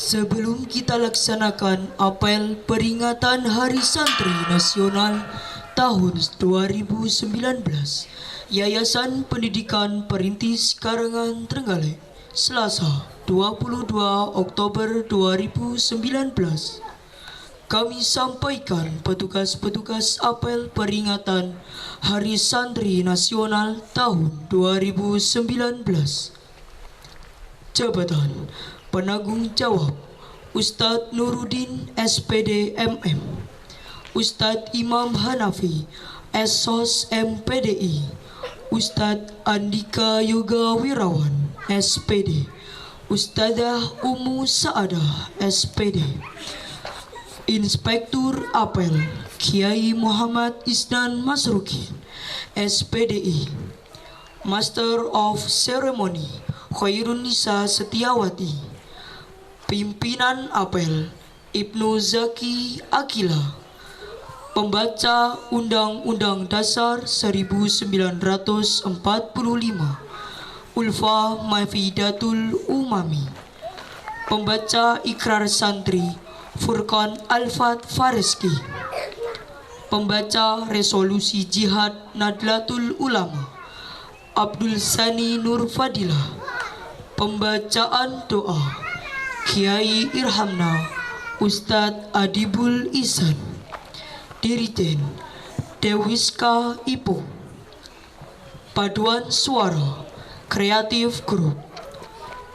Sebelum kita laksanakan apel peringatan Hari Santri Nasional tahun 2019, Yayasan Pendidikan Perintis Karangan Trenggalek, Selasa 22 Oktober 2019, kami sampaikan petugas-petugas apel peringatan Hari Santri Nasional tahun 2019. Jabatan Penanggung Jawab Ustadz Nuruddin SPD MM, Ustadz Imam Hanafi SOS MPDI, Ustadz Andika Yoga Wirawan SPD, Ustadzah Umu Saadah SPD, Inspektur Apel Kiai Muhammad Isnan Masruki SPDI, Master of Ceremony Khairun Nisa Setiawati, Pimpinan Apel Ibnu Zaki Akila, Pembaca Undang-Undang Dasar 1945 Ulfa Mafidatul Umami, Pembaca Ikrar Santri Furqan Alfat Fareski, Pembaca Resolusi Jihad Nadlatul Ulama Abdul Sani Nur Fadilah, Pembacaan Doa Kiai Irhamna Ustadz Adibul Ihsan, Dirjen Dewiska Ipo, Paduan Suara Kreatif Group,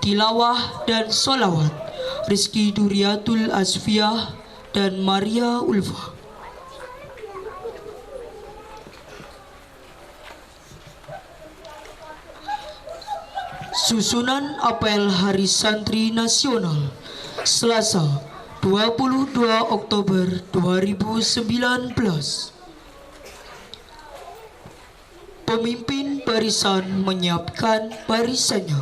Tilawah dan Solawat Rizky Duriatul Asfiah dan Maria Ulfa. Susunan apel Hari Santri Nasional Selasa 22 Oktober 2019. Pemimpin barisan menyiapkan barisannya.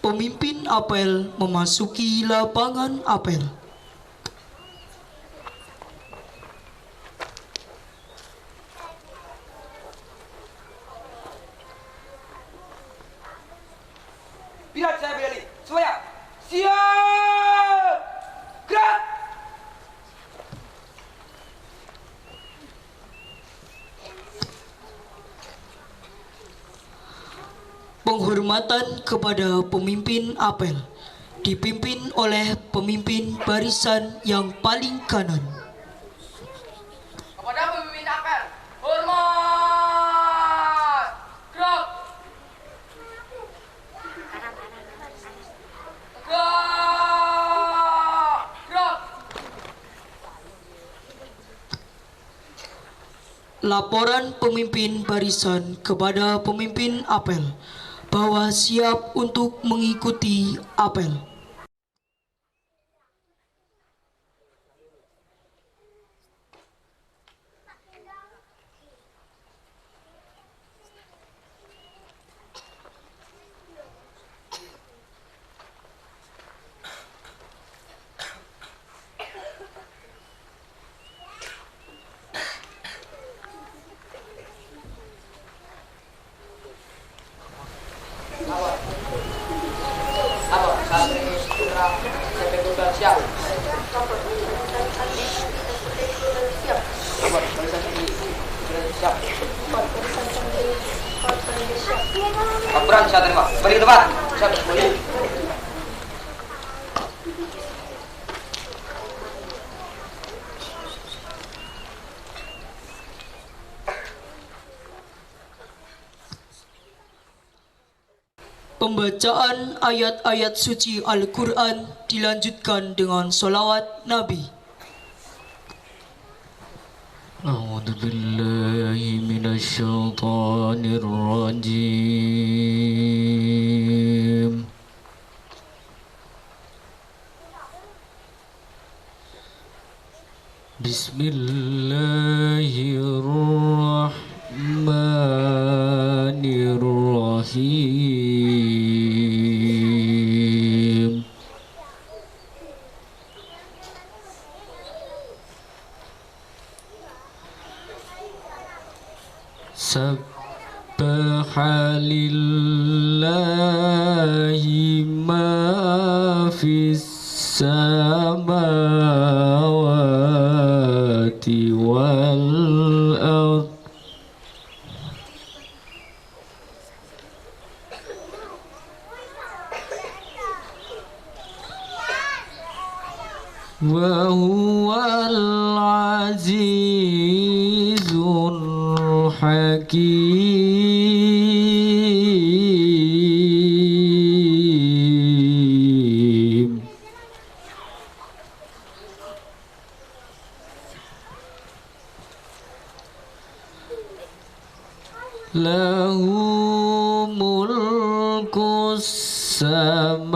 Pemimpin apel memasuki lapangan apel. Pihak saya beli, semuanya siap, gerak. Penghormatan kepada pemimpin apel dipimpin oleh pemimpin barisan yang paling kanan. Kepada pemimpin apel, hormat, gerak. Gerak. Laporan pemimpin barisan kepada pemimpin apel bahwa siap untuk mengikuti apel. Santri Putra SMP Tunggal siap. Laporan saya terima. Balik ke depan. Siap. Pembacaan ayat-ayat suci Al-Quran dilanjutkan dengan solawat Nabi. A'udzu billahi minasyaitonir rajim. Bismillahirrahmanirrahim. Sabbaha lillahi ma fis samawati wal ard. Wa huwal azizur hakim. lahu mulkus samawati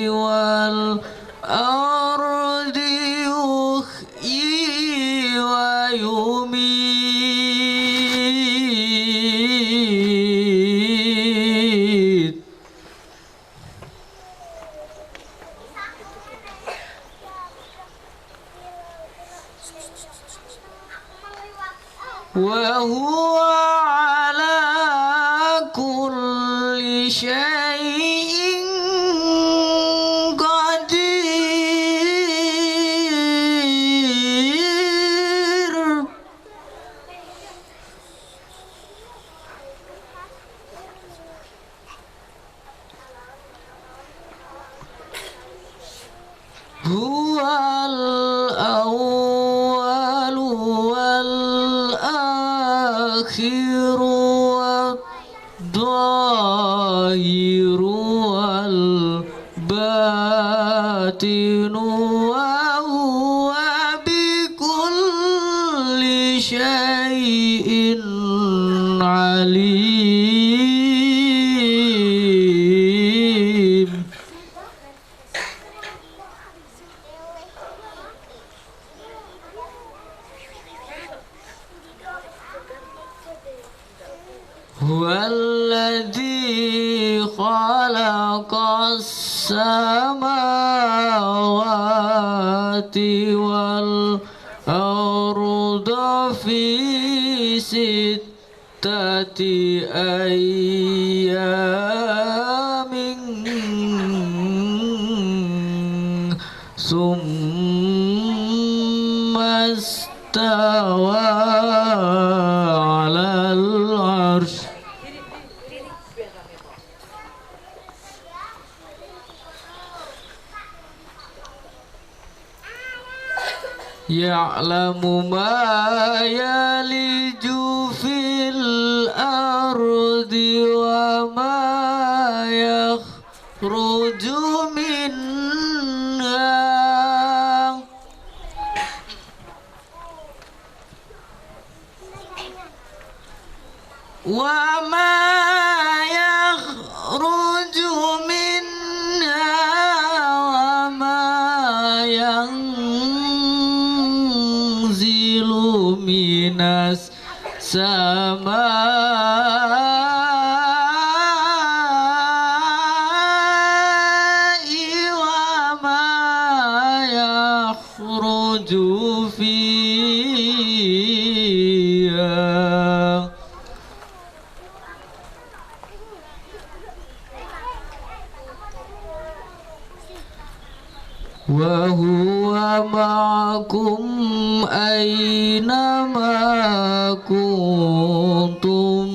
wal ardi yuhyi wa yumit wa huwa ala kulli syai'in qadir. Huwal awwalu wal akhiru wad dhahiru wal batinu wa huwa bikulli syai'in alim. Huwallazi khalaqas samawati wal arda fi sittati ayyamin summa istawa 'alal 'arsy ya'lamu ma yaliju fil ardi wa ma yakhruju minha wa ma yakhruju minha wa ma yanzilu minas samai wa ma yakhruju fiha wa huwa ma'akum aina ma kuntum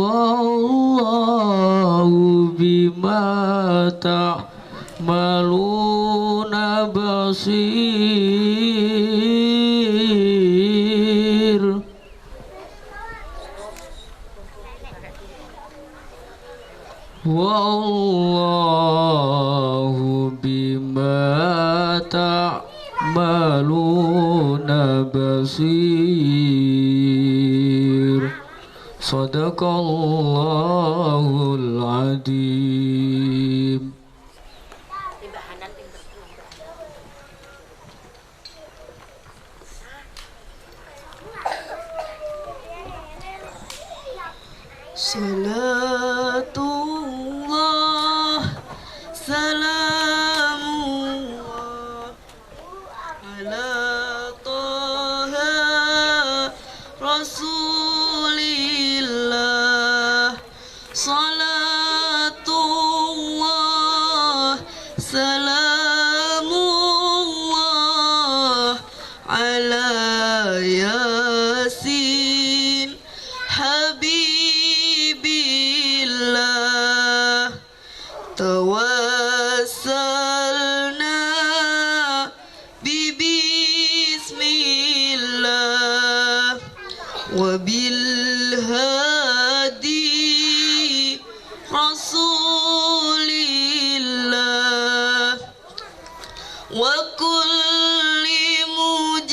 wallahu bima ta'maluna basir. Wallahu bima ta'maluna basir. Sadaqallahul adzim. Salatullah salamullah ala taha rasulillah. Salatullah salamullah ala yasin habibillah. Tawassalna bismillah wa bil hadi rasulillah wa kulli mujahidin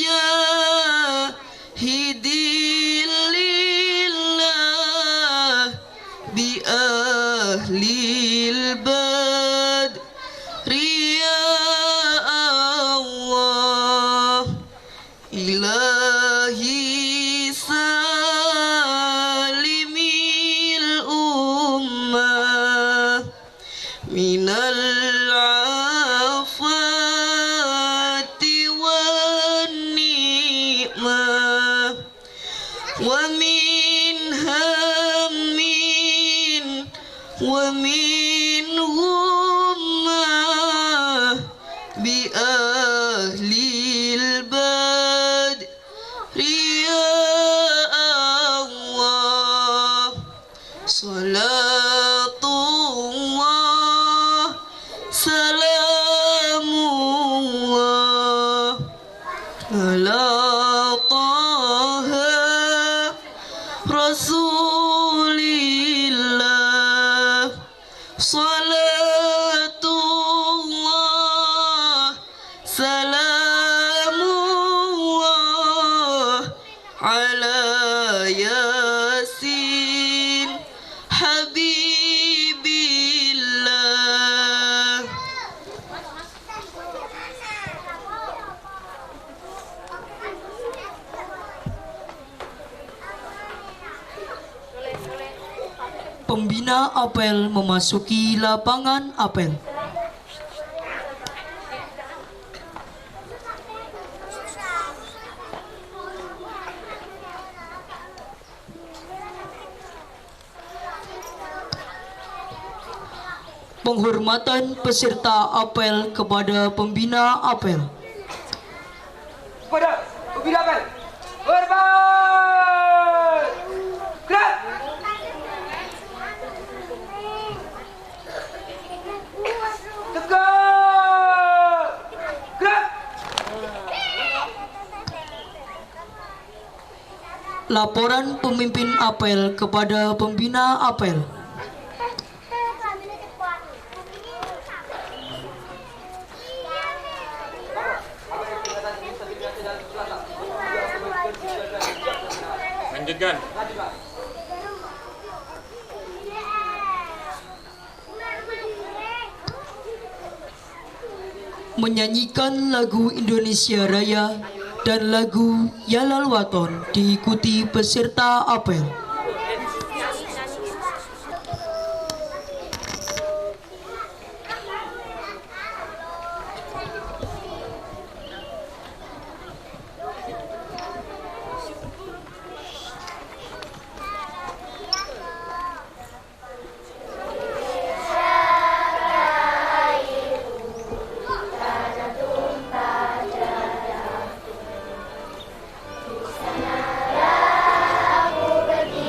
العافات والنعمة ومن هم ومن غمة بأهل البدر يا الله صلاة الله سلام الله على طه رسول الله صلاة الله سلام الله على ياسين حبيب الله. Pembina apel memasuki lapangan apel. Penghormatan peserta apel kepada pembina apel. Kepada pembina apel. Hormat. Gerak. Tegak. Gerak. Laporan pemimpin apel kepada pembina apel. Lanjutkan. Menyanyikan lagu Indonesia Raya dan lagu Yalal Waton diikuti peserta apel. Aku pergi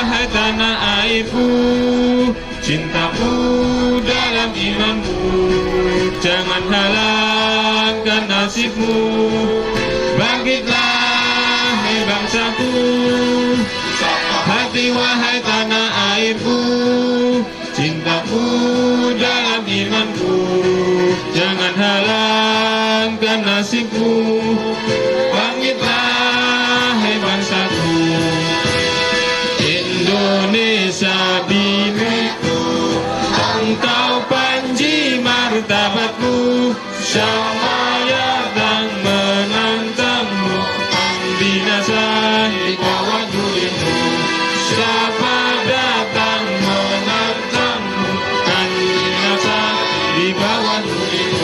wahai tanah airku, cintaku dalam imanmu, jangan halangkan nasibmu. Bangkitlah hai bangsaku, hati wahai tanah airku, cintaku dalam imanku, jangan halangkan nasibku. Bangkitlah hai bangsaku, Indonesia biniku, engkau panji martabatku, siapa yang menantangmu, binasa di bawah durimu. Siapa datang menantangmu, kan binasa di bawah durimu.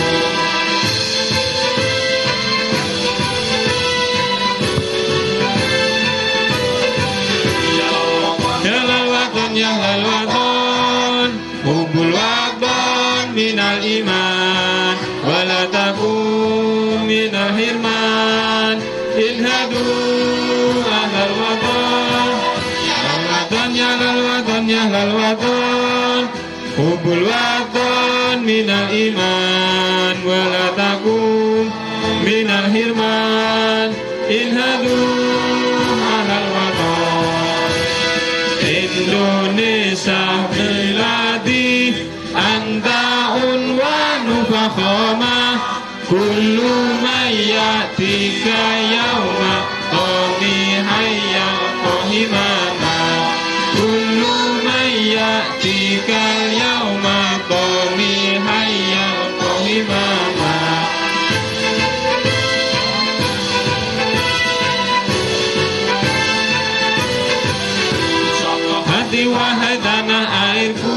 Ya lalwaton, hubul wadon minal iman, wala takum minal hirman, inhadu ahlal wadon. Ya lalwaton, ya lalwaton, hubul wadon minal iman, wala takum minal hirman, inhadu ahlal wadon. Indonesia biladi anta unwanu fakhama, kullu mayyatika yawma qami hayya qahimama, kullu mayyatika yawma qami hayya qahimama. Wahai tanah airku,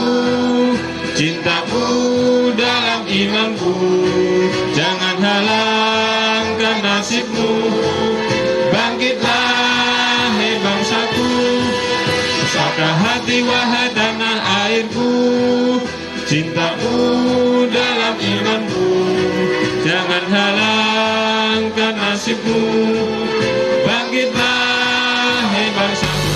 cintaku dalam imanku, jangan halangkan nasibmu. Bangkitlah hai bangsaku, pusaka hati wahai tanah airku, cintaku dalam imanku, jangan halangkan nasibmu. Bangkitlah hai bangsaku,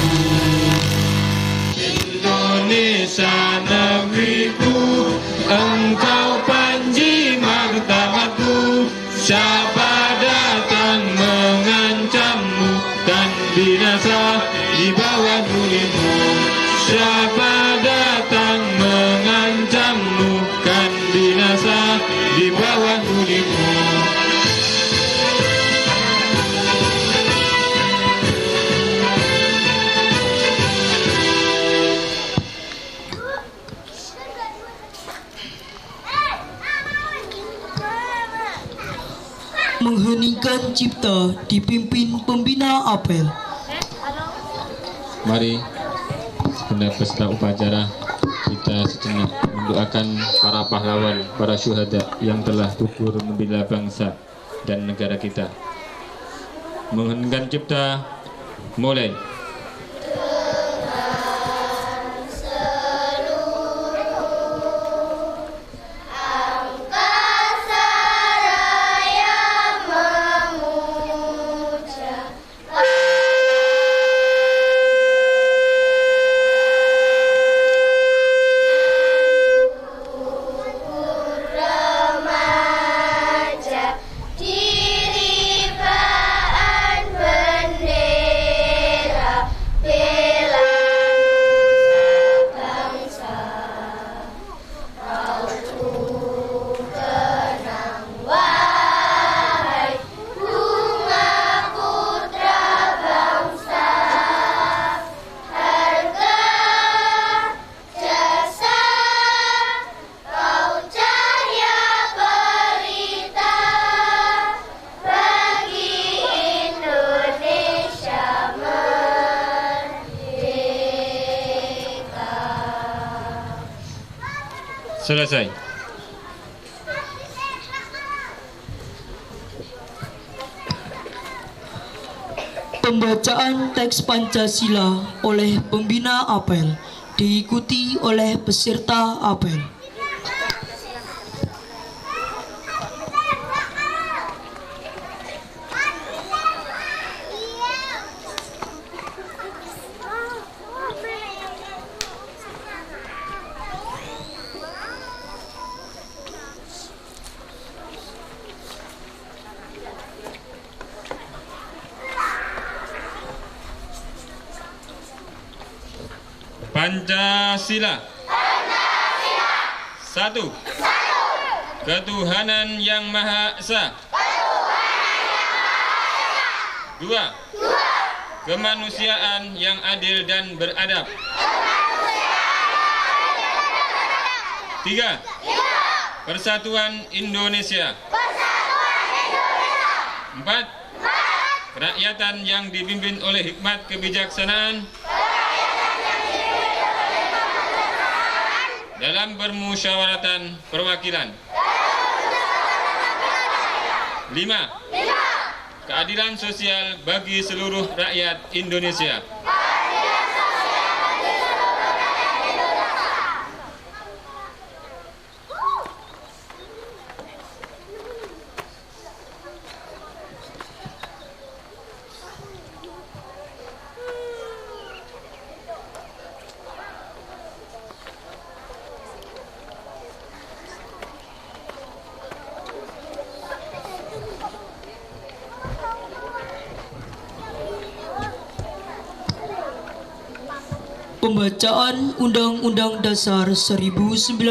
Indonesia negeriku, engkau panji martabatku, siapa datang mengancammu, kan binasa di bawah durimu. Siapa datang mengancammu, kan binasa di bawah durimu. Mengheningkan cipta dipimpin pembina apel. Mari segenap peserta upacara kita sejenak mendoakan para pahlawan, para syuhada yang telah gugur membela bangsa dan negara kita. Mengheningkan cipta, mulai. Selesai. Pembacaan teks Pancasila oleh pembina apel diikuti oleh peserta apel. Pancasila. Satu. Ketuhanan yang Maha Esa. Dua. Kemanusiaan yang adil dan beradab. Tiga. Persatuan Indonesia. Empat. Kerakyatan yang dipimpin oleh hikmat kebijaksanaan dalam permusyawaratan perwakilan. 5. Keadilan sosial bagi seluruh rakyat Indonesia. Pembacaan Undang-Undang Dasar 1945,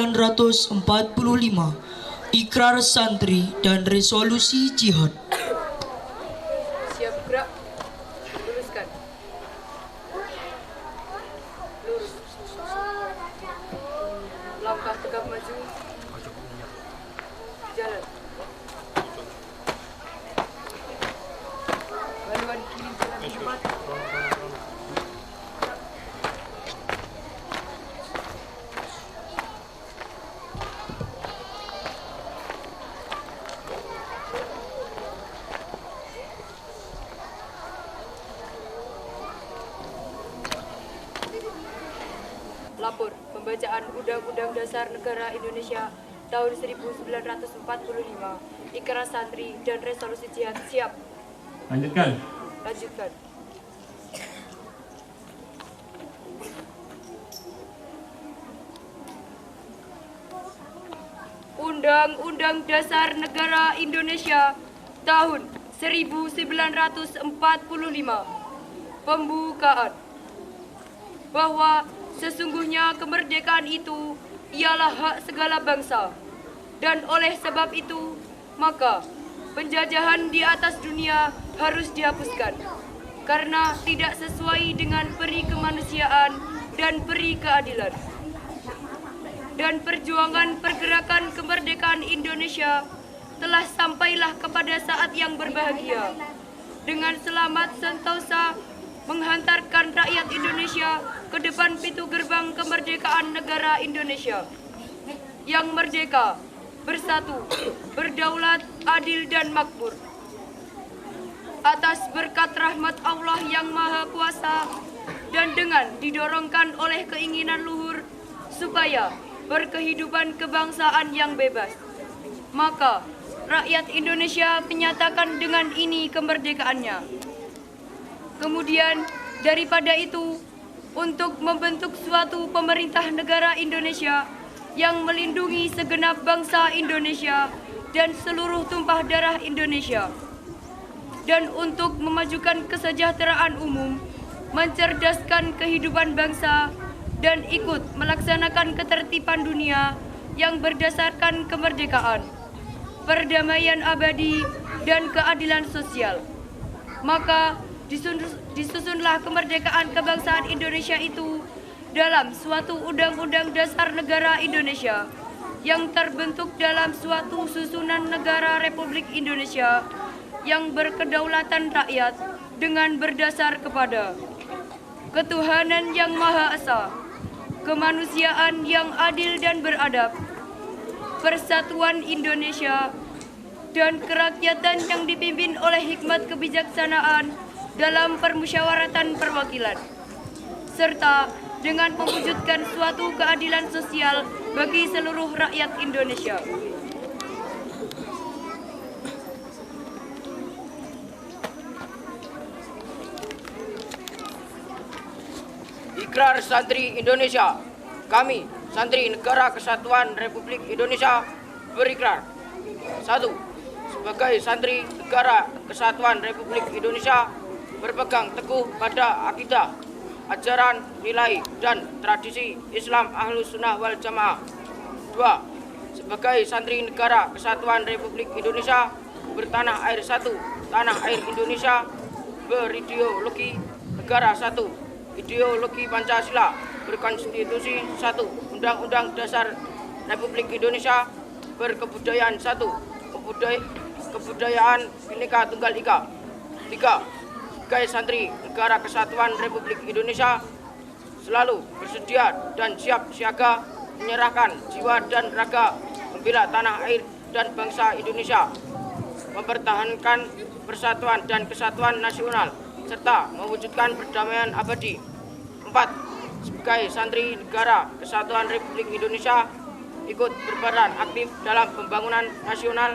Ikrar Santri dan Resolusi Jihad. Siap gerak. Luruskan. Lurus. Langkah tegap maju. Jalan. Haluan kiri jalan cepat. Lapor pembacaan Undang-Undang Dasar Negara Indonesia tahun 1945, Ikrar Santri dan Resolusi Jihad. Siap. Lanjutkan. Lanjutkan. Undang-Undang Dasar Negara Indonesia tahun 1945. Pembukaan. Bahwa sesungguhnya kemerdekaan itu ialah hak segala bangsa, dan oleh sebab itu maka penjajahan di atas dunia harus dihapuskan karena tidak sesuai dengan peri kemanusiaan dan peri keadilan. Dan perjuangan pergerakan kemerdekaan Indonesia telah sampailah kepada saat yang berbahagia dengan selamat sentosa menghantarkan rakyat Indonesia ke depan pintu gerbang kemerdekaan negara Indonesia yang merdeka, bersatu, berdaulat, adil dan makmur. Atas berkat rahmat Allah yang Maha Kuasa dan dengan didorongkan oleh keinginan luhur supaya berkehidupan kebangsaan yang bebas, maka rakyat Indonesia menyatakan dengan ini kemerdekaannya. Kemudian daripada itu, untuk membentuk suatu pemerintah negara Indonesia yang melindungi segenap bangsa Indonesia dan seluruh tumpah darah Indonesia, dan untuk memajukan kesejahteraan umum, mencerdaskan kehidupan bangsa, dan ikut melaksanakan ketertiban dunia yang berdasarkan kemerdekaan, perdamaian abadi, dan keadilan sosial. Maka disusunlah kemerdekaan kebangsaan Indonesia itu dalam suatu Undang-Undang Dasar Negara Indonesia yang terbentuk dalam suatu susunan negara Republik Indonesia yang berkedaulatan rakyat dengan berdasar kepada ketuhanan yang Maha Esa, kemanusiaan yang adil dan beradab, persatuan Indonesia, dan kerakyatan yang dipimpin oleh hikmat kebijaksanaan dalam permusyawaratan perwakilan, serta dengan mewujudkan suatu keadilan sosial bagi seluruh rakyat Indonesia. Ikrar Santri Indonesia. Kami, Santri Negara Kesatuan Republik Indonesia, berikrar. 1. Sebagai Santri Negara Kesatuan Republik Indonesia, berpegang teguh pada akidah ajaran, nilai, dan tradisi Islam Ahlus Sunnah wal Jamaah. 2. Sebagai santri Negara Kesatuan Republik Indonesia bertanah air satu, tanah air Indonesia, berideologi negara satu, ideologi Pancasila, berkonstitusi satu, Undang-Undang Dasar Republik Indonesia, berkebudayaan satu, kebudayaan Bhinneka Tunggal Ika. 3. Sebagai santri Negara Kesatuan Republik Indonesia selalu bersedia dan siap siaga menyerahkan jiwa dan raga membela tanah air dan bangsa Indonesia, mempertahankan persatuan dan kesatuan nasional, serta mewujudkan perdamaian abadi. 4. Sebagai santri Negara Kesatuan Republik Indonesia ikut berperan aktif dalam pembangunan nasional,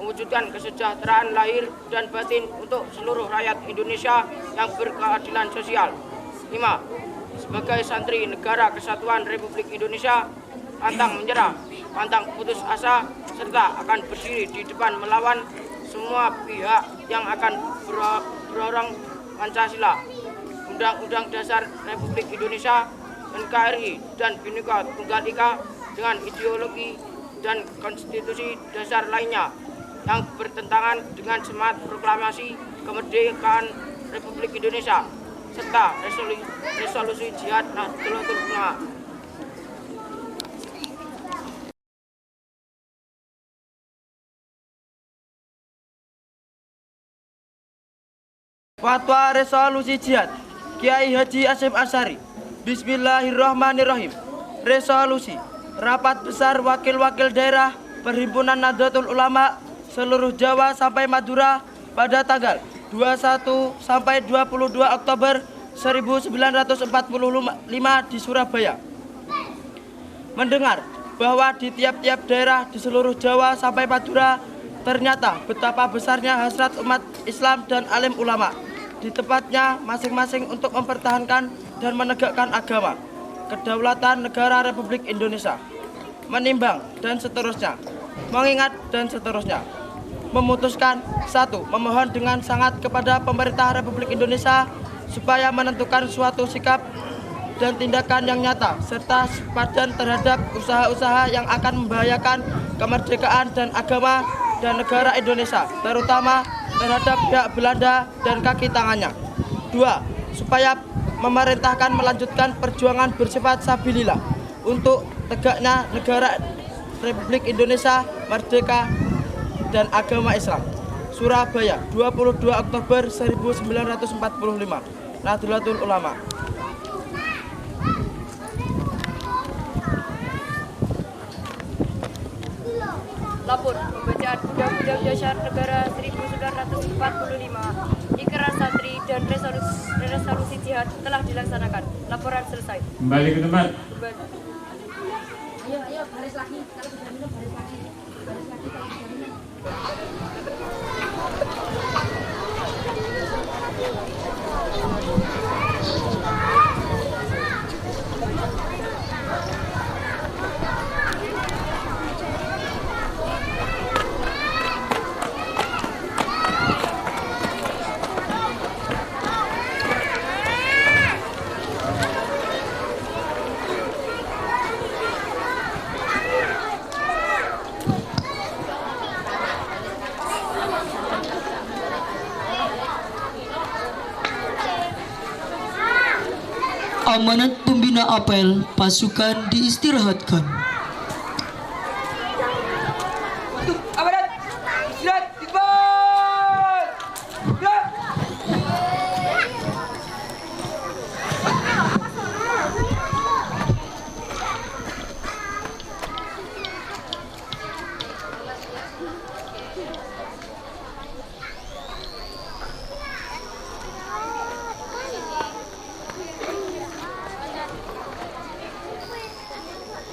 mewujudkan kesejahteraan lahir dan batin untuk seluruh rakyat Indonesia yang berkeadilan sosial. 5. Sebagai santri Negara Kesatuan Republik Indonesia pantang menyerah, pantang putus asa, serta akan berdiri di depan melawan semua pihak yang akan berorong Pancasila, Undang-Undang Dasar Republik Indonesia, NKRI, dan Bhinneka Tunggal Ika dengan ideologi dan konstitusi dasar lainnya yang bertentangan dengan semangat proklamasi kemerdekaan Republik Indonesia serta resolusi Jihad Nahdlatul Ulama. Fatwa Resolusi Jihad Kiai Haji Hasyim Asy'ari. Bismillahirrahmanirrahim. Resolusi Rapat Besar Wakil-Wakil Daerah Perhimpunan Nahdlatul Ulama seluruh Jawa sampai Madura pada tanggal 21 sampai 22 Oktober 1945 di Surabaya. Mendengar bahwa di tiap-tiap daerah di seluruh Jawa sampai Madura ternyata betapa besarnya hasrat umat Islam dan alim ulama di tempatnya masing-masing untuk mempertahankan dan menegakkan agama, kedaulatan negara Republik Indonesia, menimbang dan seterusnya, mengingat dan seterusnya. Memutuskan 1. Memohon dengan sangat kepada pemerintah Republik Indonesia supaya menentukan suatu sikap dan tindakan yang nyata serta sepadan terhadap usaha-usaha yang akan membahayakan kemerdekaan dan agama dan negara Indonesia, terutama terhadap pihak Belanda dan kaki tangannya. 2. Supaya memerintahkan melanjutkan perjuangan bersifat sabilillah untuk tegaknya negara Republik Indonesia merdeka dan agama Islam. Surabaya, 22 Oktober 1945. Nahdlatul Ulama. Lapor pembacaan Undang-Undang Dasar Negara 1945, Ikrar Santri dan resolusi Jihad telah dilaksanakan. Laporan selesai. Kembali ke tempat. Ayo baris lagi. Kalau sudah minum baris lagi. Baris lagi kalau sudah minum. Amanat pembina apel, pasukan diistirahatkan. Amanat, istirahat, dikbal. Gerak.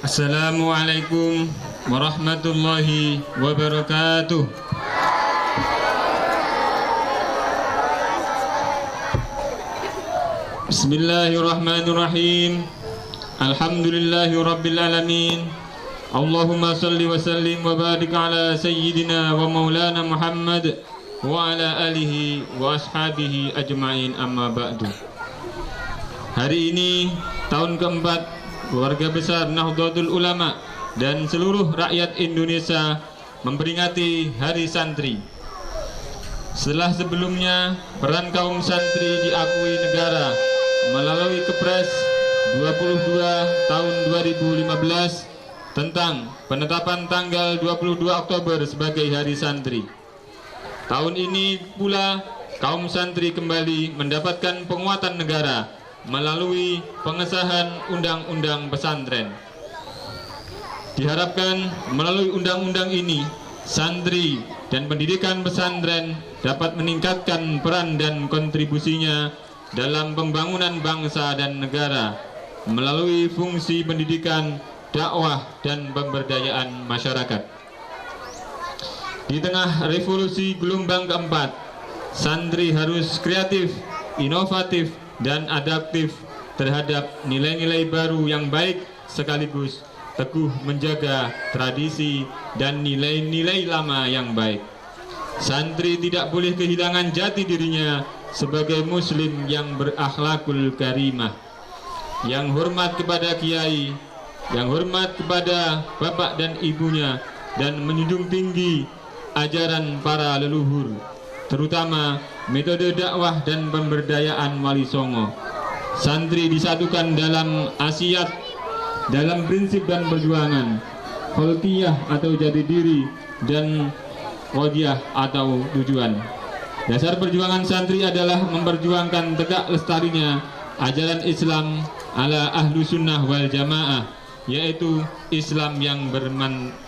Assalamualaikum warahmatullahi wabarakatuh. Bismillahirrahmanirrahim. Alhamdulillahi rabbil alamin. Allahumma salli wa sallim wa barik ala sayyidina wa maulana Muhammad wa ala alihi wa ashabihi ajma'in, amma ba'du. Hari ini tahun keempat keluarga besar Nahdlatul Ulama dan seluruh rakyat Indonesia memperingati Hari Santri. Setelah sebelumnya peran kaum santri diakui negara melalui Kepres 22 tahun 2015 tentang penetapan tanggal 22 Oktober sebagai Hari Santri. Tahun ini pula kaum santri kembali mendapatkan penguatan negara melalui pengesahan Undang-Undang Pesantren. Diharapkan melalui undang-undang ini, santri dan pendidikan pesantren dapat meningkatkan peran dan kontribusinya dalam pembangunan bangsa dan negara melalui fungsi pendidikan, dakwah, dan pemberdayaan masyarakat. Di tengah revolusi gelombang keempat, santri harus kreatif, inovatif, dan adaptif terhadap nilai-nilai baru yang baik sekaligus teguh menjaga tradisi dan nilai-nilai lama yang baik. Santri tidak boleh kehilangan jati dirinya sebagai muslim yang berakhlakul karimah, yang hormat kepada kiai, yang hormat kepada bapak dan ibunya, dan menjunjung tinggi ajaran para leluhur, terutama metode dakwah dan pemberdayaan Wali Songo. Santri disatukan dalam asiat, dalam prinsip dan perjuangan, kholqiyah atau jati diri, dan qodiyah atau tujuan. Dasar perjuangan santri adalah memperjuangkan tegak lestarinya ajaran Islam ala ahlu sunnah wal jamaah, yaitu Islam yang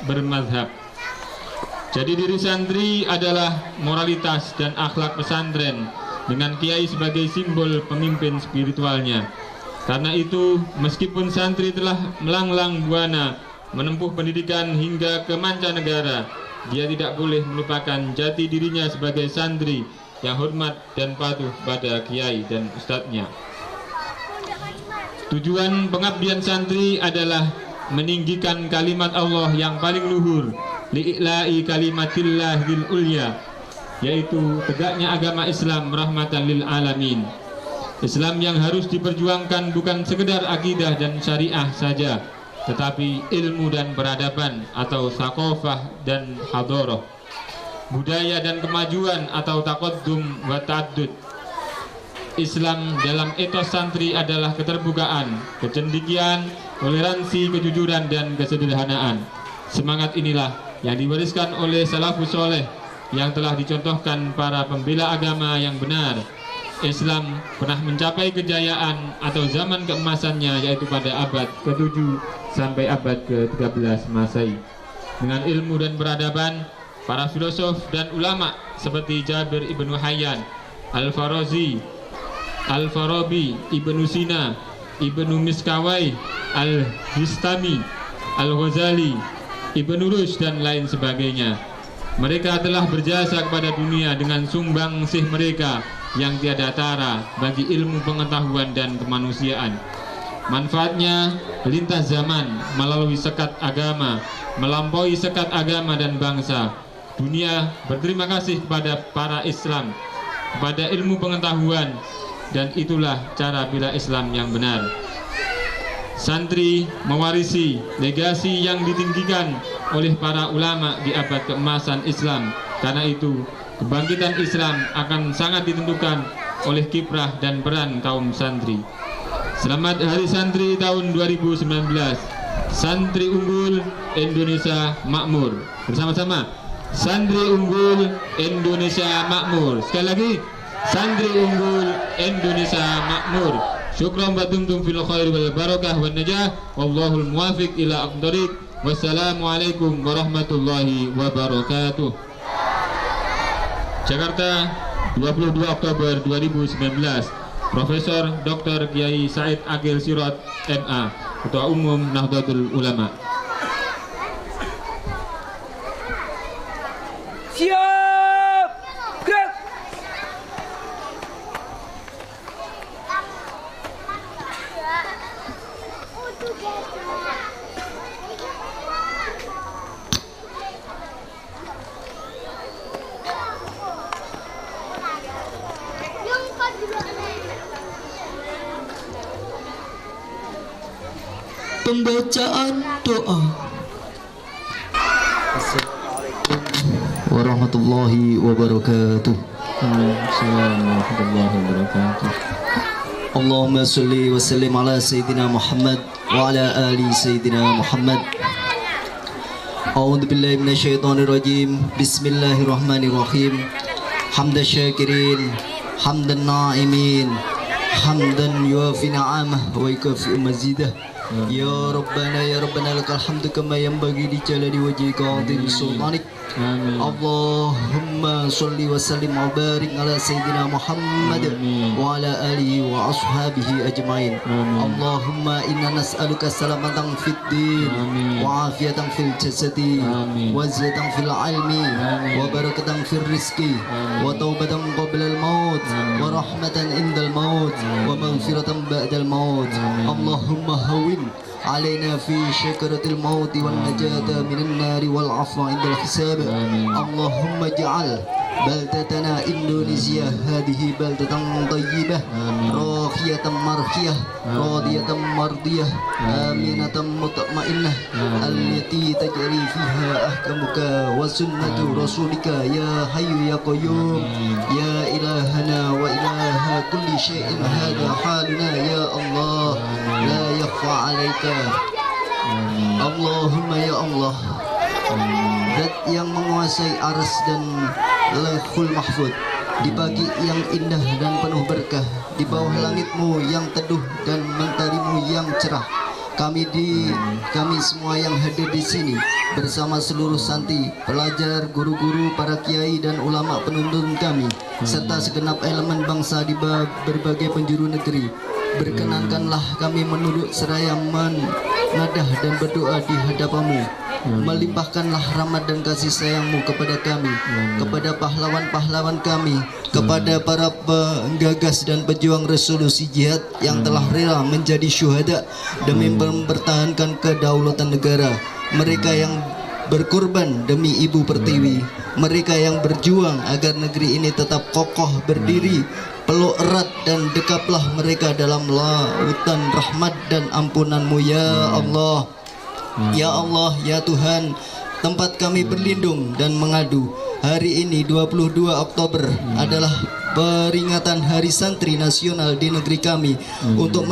bermadhab. Jadi diri santri adalah moralitas dan akhlak pesantren dengan kiai sebagai simbol pemimpin spiritualnya. Karena itu, meskipun santri telah melanglang buana menempuh pendidikan hingga ke mancanegara, dia tidak boleh melupakan jati dirinya sebagai santri yang hormat dan patuh pada kiai dan ustadznya. Tujuan pengabdian santri adalah meninggikan kalimat Allah yang paling luhur, li'ila'i kalimatillahil ulya, yaitu tegaknya agama Islam rahmatan lil alamin. Islam yang harus diperjuangkan bukan sekedar akidah dan syariah saja, tetapi ilmu dan peradaban atau thaqafah dan hadarah, budaya dan kemajuan atau taqaddum wa ta'addud. Islam dalam etos santri adalah keterbukaan, kecendikian, toleransi, kejujuran, dan kesederhanaan. Semangat inilah yang diwariskan oleh salafus soleh yang telah dicontohkan para pembela agama yang benar. Islam pernah mencapai kejayaan atau zaman keemasannya, yaitu pada abad ke-7 sampai abad ke-13 Masehi. Dengan ilmu dan peradaban, para filosof dan ulama seperti Jabir ibnu Hayyan, Al-Farazi, Al-Farabi, Ibnu Sina, Ibnu Miskawai, Al-Bistami, Al-Ghazali, Ibnu Rushd, dan lain sebagainya. Mereka telah berjasa kepada dunia dengan sumbangsih mereka yang tiada tara bagi ilmu pengetahuan dan kemanusiaan. Manfaatnya lintas zaman melalui sekat agama, melampaui sekat agama dan bangsa. Dunia berterima kasih kepada para Islam, kepada ilmu pengetahuan, dan itulah cara bela Islam yang benar. Santri mewarisi legasi yang ditinggikan oleh para ulama di abad keemasan Islam. Karena itu, kebangkitan Islam akan sangat ditentukan oleh kiprah dan peran kaum santri. Selamat Hari Santri tahun 2019. Santri unggul, Indonesia makmur. Bersama-sama, santri unggul, Indonesia makmur. Sekali lagi, santri unggul, Indonesia makmur. Syukran wa dumtum fil khair wal barakah wan najah. Wallahul muwafiq ila aqdariq. Wassalamualaikum warahmatullahi wabarakatuh. Jakarta, 22 Oktober 2019. Profesor Dr. Kiai Said Akil Sirot MA, Ketua Umum Nahdlatul Ulama. Siap, gerak. pembacaan doa. warahmatullahi wabarakatuh. Assalamualaikum warahmatullahi wabarakatuh. Allahumma salli wa sallim ala Sayyidina Muhammad wa ala ali Sayyidina Muhammad. A'udzu billahi minasyaitonir rajim. Bismillahirrahmanirrahim. Hamdan syakirin, hamdan na'imin, hamdan yuafi ni'amah wa yukafi mazidah. Ya Rabbana lakal hamdu kama yanbaghi li jalali wajhika wa 'azimi sultanik. Amin. Allahumma salli wa sallim wa barik ala Sayyidina Muhammad wa ala alihi wa ashabihi ajmain. Allahumma inna nas'aluka salamatan fid din wa afiyatan fil jasadi wa ziyatan fil ilmi wa barakatan fil rizqi wa taubatan qabla al maut wa rahmatan indal maut wa maghfiratan ba'dal maut. Allahumma hawin علينا في شكرة الموت والنجاة من النار والعفو عند الحساب. اللهم اجعل بلدتنا إندونيسيا هذه بلدة طيبة راخية مرخية راضية مرضية آمنة مطمئنة التي تجري فيها أحكامك وسنة رسولك يا حي يا قيوم يا إلهنا وإله كل شيء. هذا حالنا يا الله لا يخفى عليك. Allahumma ya Allah, Zat yang menguasai arsy dan lauhul mahfud, di pagi yang indah dan penuh berkah, di bawah langitmu yang teduh dan mentarimu yang cerah, kami semua yang hadir di sini bersama seluruh santri, pelajar, guru-guru, para kiai dan ulama penuntun kami, serta segenap elemen bangsa di berbagai penjuru negeri. Berkenankanlah kami menunduk seraya menadah dan berdoa di hadapanmu. Melimpahkanlah rahmat dan kasih sayangmu kepada kami, kepada pahlawan-pahlawan kami, kepada para penggagas dan pejuang resolusi jihad yang telah rela menjadi syuhada demi mempertahankan kedaulatan negara. Mereka yang berkorban demi Ibu Pertiwi, mereka yang berjuang agar negeri ini tetap kokoh berdiri. Peluk erat dan dekaplah mereka dalam lautan rahmat dan ampunanmu ya Allah. Ya Allah, ya Tuhan, tempat kami berlindung dan mengadu. Hari ini 22 Oktober adalah peringatan Hari Santri Nasional di negeri kami untuk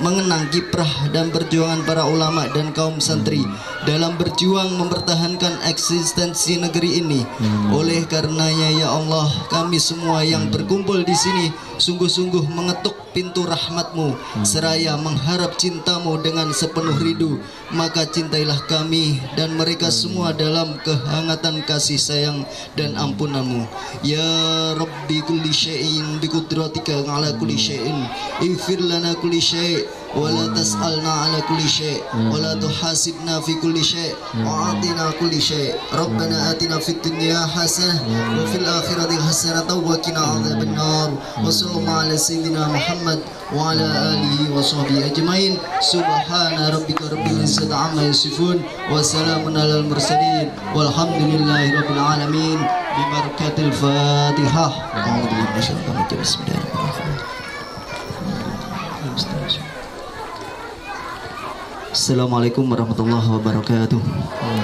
mengenang kiprah dan perjuangan para ulama dan kaum santri dalam berjuang mempertahankan eksistensi negeri ini. Oleh karenanya ya Allah, kami semua yang berkumpul di sini sungguh-sungguh mengetuk pintu rahmat-Mu seraya mengharap cinta-Mu dengan sepenuh rindu. Maka cintailah kami dan mereka semua dalam kehangatan kasih sayang dan ampunan-Mu. Ya Rabbi kulli syai'in bi qudratika ala kulli syai'in ighfir lana kulli syai' wa la tas'alna ala kulli syai' wa la tuhasibna fi kulli syai' wa atina kulli syai'. Rabbana atina fid dunya hasanah wa fil akhirati hasanah wa qina adzabannar. Wa sallallahu ala sayyidina Muhammad wa ala alihi wa sahbihi ajmain. Subhana rabbika rabbil izzati amma yasifun wa salamun alal mursalin walhamdulillahi rabbil alamin. Bibarakatil Fatihah. A'udzubillahi minasyaitonir rajim. Bismillahirrahmanirrahim. Assalamualaikum warahmatullahi wabarakatuh.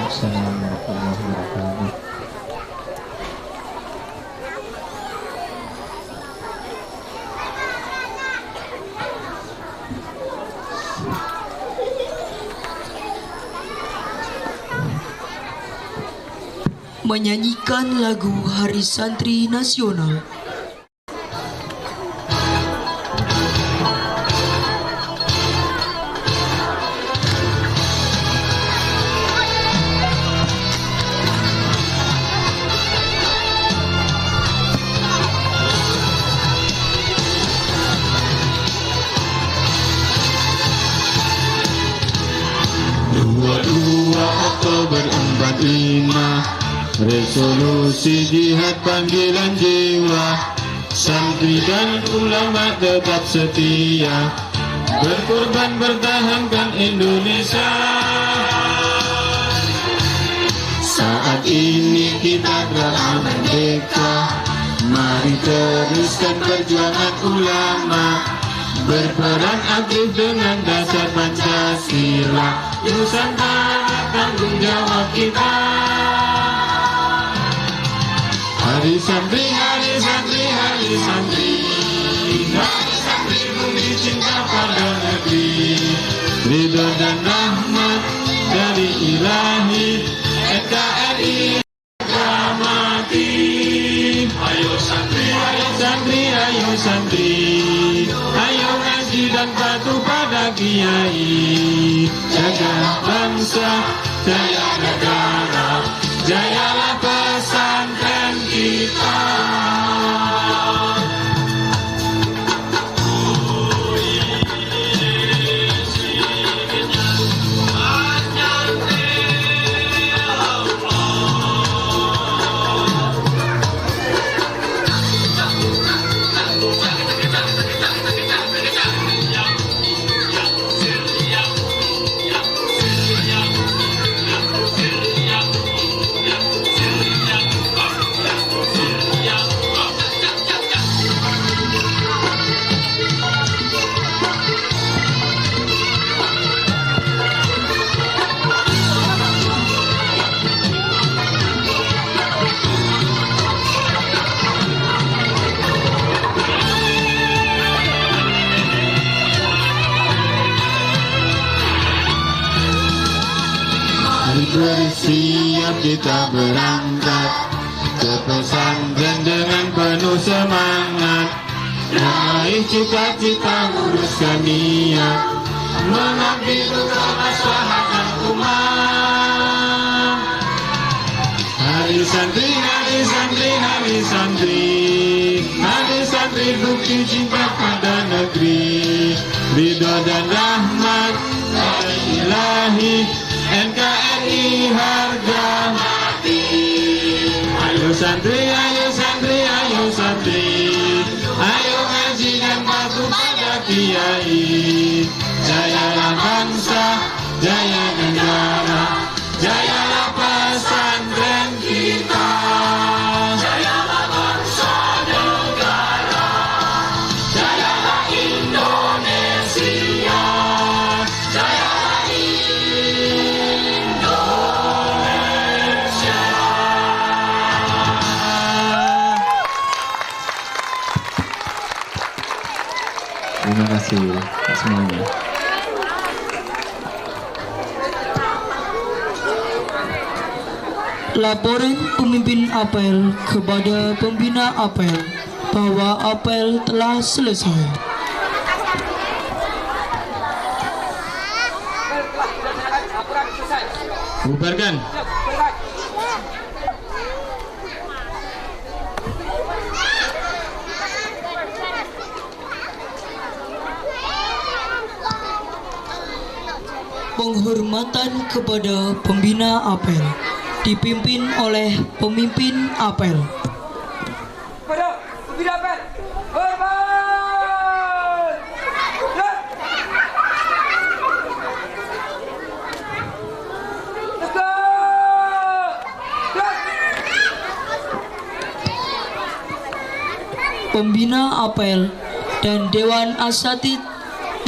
Assalamualaikum warahmatullahi wabarakatuh. Menyanyikan lagu Hari Santri Nasional. Oktober 45, resolusi jihad panggilan jiwa, santri dan ulama tetap setia, berkorban bertahankan Indonesia. Saat ini kita telah merdeka, mari teruskan perjuangan ulama, berperan aktif dengan dasar Pancasila. Nusantara tanggung jawab kita. Hari santri, hari santri, hari santri, hari santri bumi cinta pada negeri. Ridho dan rahmat dari Ilahi, NKRI mati. Ayo santri, ayo santri, ayo santri, ayo ngaji dan patuh pada kiai. Jaga bangsa, jaya negara, jayalah pesantren kita. Bersiap kita berangkat ke pesantren dengan penuh semangat, raih cita-cita, luruskan niat, mengabdi untuk kemaslahatan umat. Hari santri, hari santri, hari santri, hari santri bukti cinta pada negeri. Ridho dan rahmat dari Ilahi, NKRI harga mati. Ayo santri, ayo santri, ayo santri, ayo ngaji dan patuh pada kiai. Jayalah bangsa, jaya negara, jayalah pesantren kita. Jayalah bangsa negara, jayalah Indonesia, jayalah Terima kasih semuanya. Laporan pemimpin apel kepada pembina apel bahwa apel telah selesai. Bubarkan. Penghormatan kepada pembina apel dipimpin oleh pemimpin apel. Pada pembina apel, hormat. Let's go. Pembina apel dan Dewan Asatid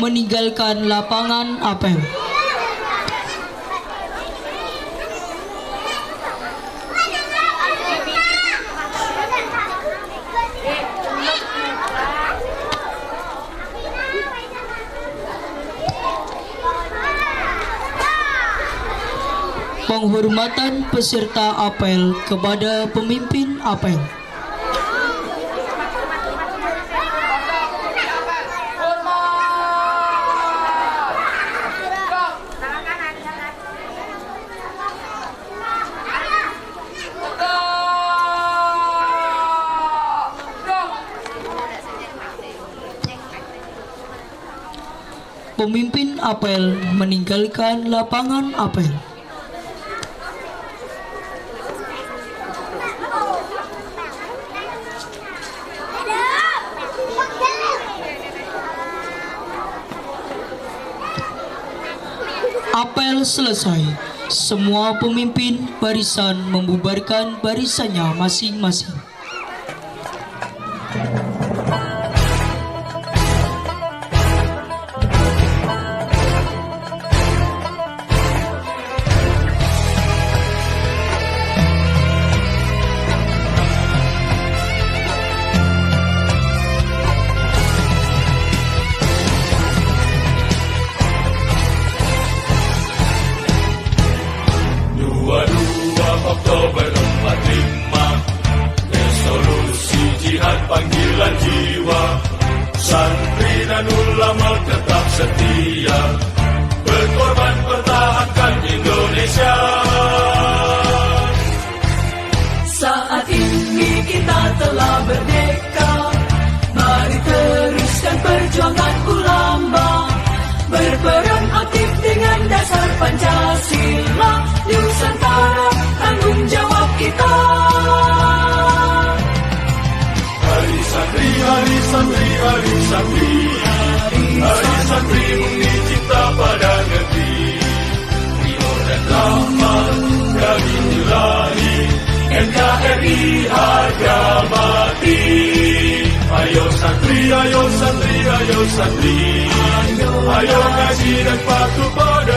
meninggalkan lapangan apel. Penghormatan peserta apel kepada pemimpin apel. Pemimpin apel meninggalkan lapangan apel. Apel selesai. Semua pemimpin barisan membubarkan barisannya masing-masing. dapat terima resolusi jihad panggilan jiwa. Santri dan ulama tetap setia berkorban pertahankan Indonesia. Saat ini kita telah merdeka, mari teruskan perjuangan ulama, berperan aktif dengan dasar Pancasila, Nusantara tanggung jawab kita. Hari santri, hari santri, hari santri, hari santri murni cinta pada negeri. Rio dan rahmat dari ilahi, NKRI harga mati. Ayo santri, ayo santri, ayo santri, ayo ngaji dan patuh pada